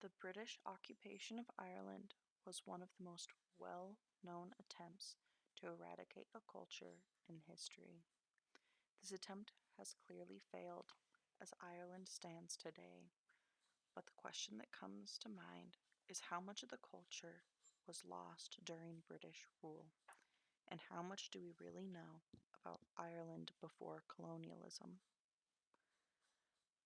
The British occupation of Ireland was one of the most well-known attempts to eradicate a culture in history. This attempt has clearly failed as Ireland stands today, but the question that comes to mind is how much of the culture was lost during British rule, and how much do we really know about Ireland before colonialism?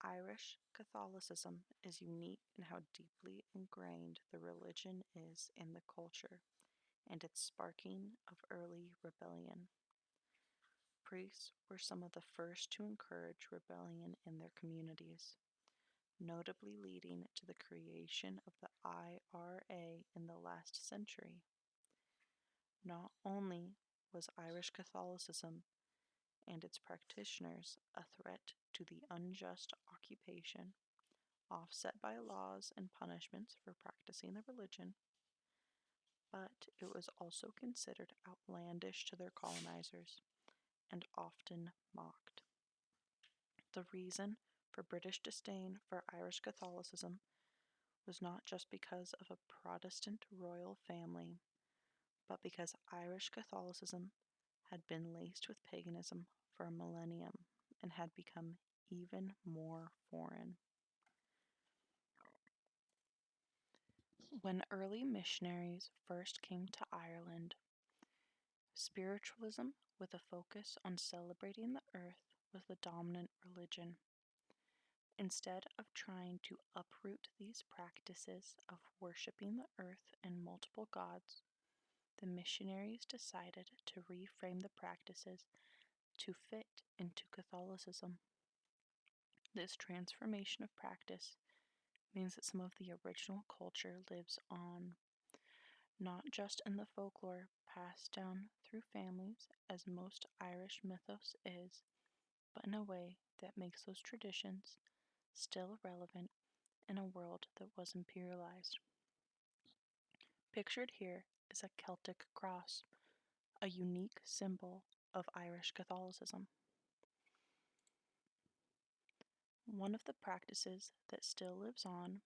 Irish Catholicism is unique in how deeply ingrained the religion is in the culture and its sparking of early rebellion. Priests were some of the first to encourage rebellion in their communities, notably leading to the creation of the IRA in the last century. Not only was Irish Catholicism and its practitioners a threat to the unjust occupation, offset by laws and punishments for practicing the religion, but it was also considered outlandish to their colonizers and often mocked. The reason for British disdain for Irish Catholicism was not just because of a Protestant royal family, but because Irish Catholicism had been laced with paganism for a millennium and had become even more foreign. When early missionaries first came to Ireland, spiritualism with a focus on celebrating the earth was the dominant religion. Instead of trying to uproot these practices of worshipping the earth and multiple gods, the missionaries decided to reframe the practices to fit into Catholicism. This transformation of practice means that some of the original culture lives on, not just in the folklore passed down through families, as most Irish mythos is, but in a way that makes those traditions still relevant in a world that was imperialized. Pictured here is a Celtic cross, a unique symbol of Irish Catholicism. One of the practices that still lives on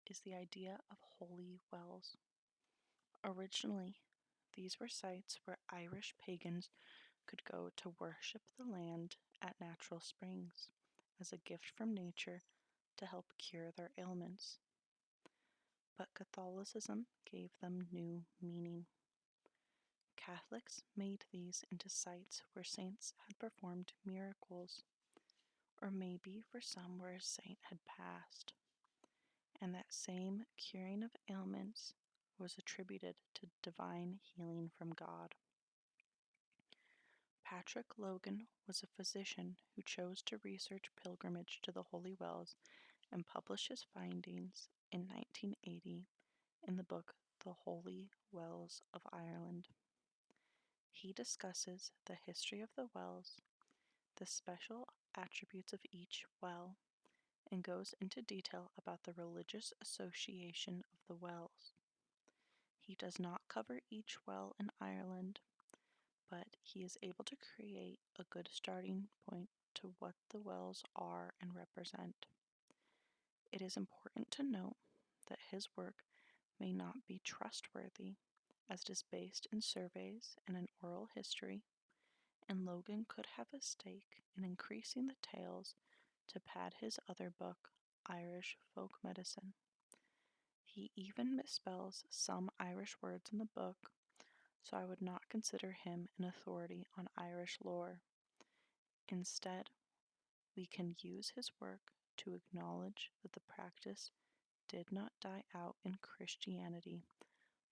is the idea of holy wells. Originally, these were sites where Irish pagans could go to worship the land at natural springs as a gift from nature to help cure their ailments. But Catholicism gave them new meaning. Catholics made these into sites where saints had performed miracles, or maybe for some where a saint had passed, and that same curing of ailments was attributed to divine healing from God. Patrick Logan was a physician who chose to research pilgrimage to the Holy Wells and publish his findings in 1980 in the book The Holy Wells of Ireland. He discusses the history of the wells, the special attributes of each well, and goes into detail about the religious association of the wells. He does not cover each well in Ireland, but he is able to create a good starting point to what the wells are and represent. It is important to note that his work may not be trustworthy, as it is based in surveys and an oral history, and Logan could have a stake in increasing the tales to pad his other book, Irish Folk Medicine. He even misspells some Irish words in the book, so I would not consider him an authority on Irish lore. Instead, we can use his work to acknowledge that the practice did not die out in Christianity,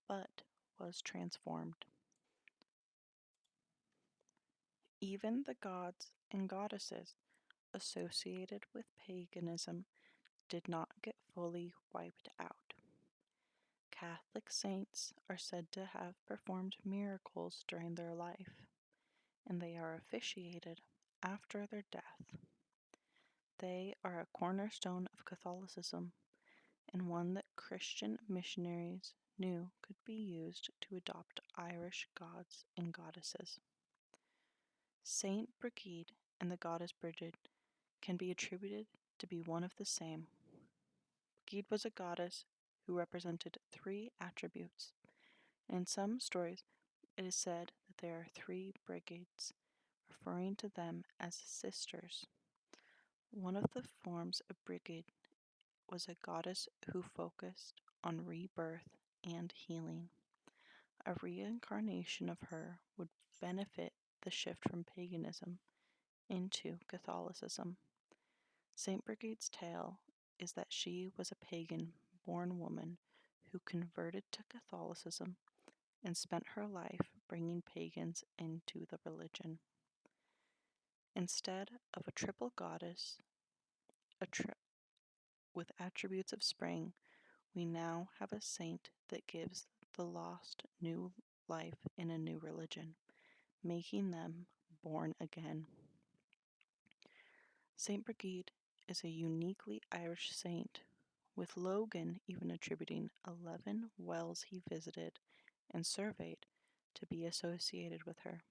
but was transformed. Even the gods and goddesses associated with paganism did not get fully wiped out. Catholic saints are said to have performed miracles during their life, and they are officiated after their death. They are a cornerstone of Catholicism, and one that Christian missionaries knew could be used to adopt Irish gods and goddesses. Saint Brigid and the goddess Brigid can be attributed to be one of the same. Brigid was a goddess who represented three attributes. In some stories, it is said that there are three Brigids, referring to them as sisters. One of the forms of Brigid was a goddess who focused on rebirth and healing. A reincarnation of her would benefit the shift from paganism into Catholicism. Saint Brigid's tale is that she was a pagan born woman who converted to Catholicism and spent her life bringing pagans into the religion. Instead of a triple goddess with attributes of spring, we now have a saint that gives the lost new life in a new religion, making them born again. Saint Brigid is a uniquely Irish saint, with Logan even attributing 11 wells he visited and surveyed to be associated with her.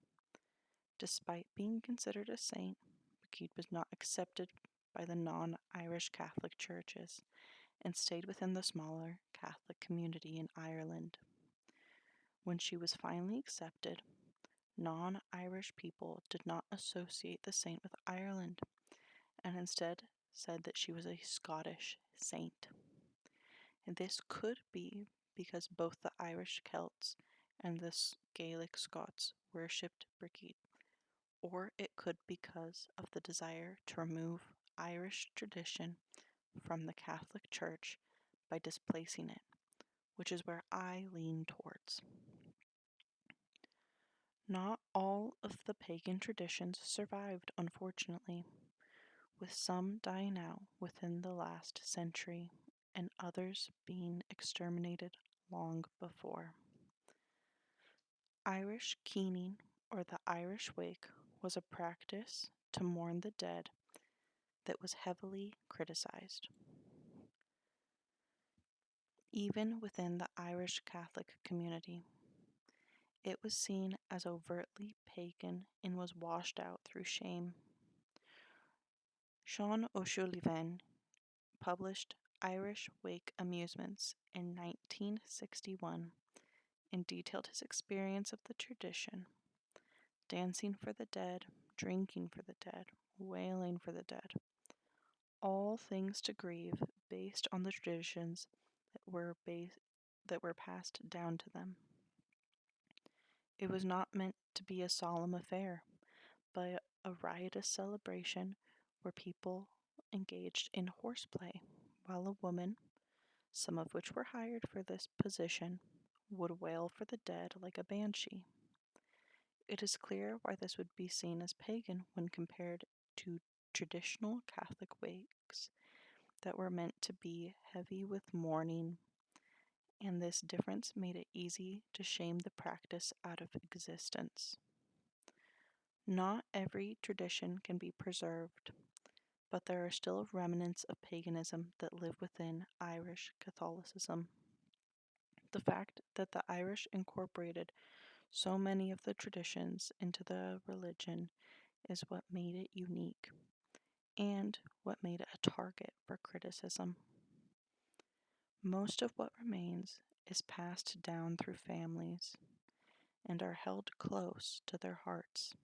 Despite being considered a saint, Brigid was not accepted by the non-Irish Catholic churches and stayed within the smaller Catholic community in Ireland. When she was finally accepted, non-Irish people did not associate the saint with Ireland and instead said that she was a Scottish saint. And this could be because both the Irish Celts and the Gaelic Scots worshipped Brigid, or it could be because of the desire to remove Irish tradition from the Catholic Church by displacing it, which is where I lean towards. Not all of the pagan traditions survived, unfortunately, with some dying out within the last century and others being exterminated long before. Irish keening, or the Irish wake, was a practice to mourn the dead that was heavily criticized. Even within the Irish Catholic community, it was seen as overtly pagan and was washed out through shame. Sean O'Sullivan published Irish Wake Amusements in 1961 and detailed his experience of the tradition: dancing for the dead, drinking for the dead, wailing for the dead, all things to grieve based on the traditions that were passed down to them. It was not meant to be a solemn affair, but a riotous celebration where people engaged in horseplay, while a woman, some of which were hired for this position, would wail for the dead like a banshee. It is clear why this would be seen as pagan when compared to traditional Catholic wakes that were meant to be heavy with mourning, and this difference made it easy to shame the practice out of existence. Not every tradition can be preserved, but there are still remnants of paganism that live within Irish Catholicism. The fact that the Irish incorporated so many of the traditions into the religion is what made it unique and what made it a target for criticism. Most of what remains is passed down through families and are held close to their hearts.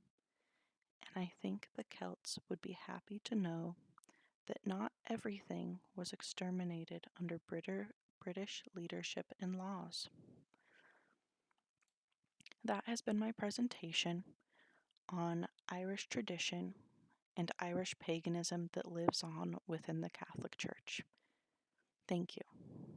And I think the Celts would be happy to know that not everything was exterminated under British leadership and laws. That has been my presentation on Irish tradition and Irish paganism that lives on within the Catholic Church. Thank you.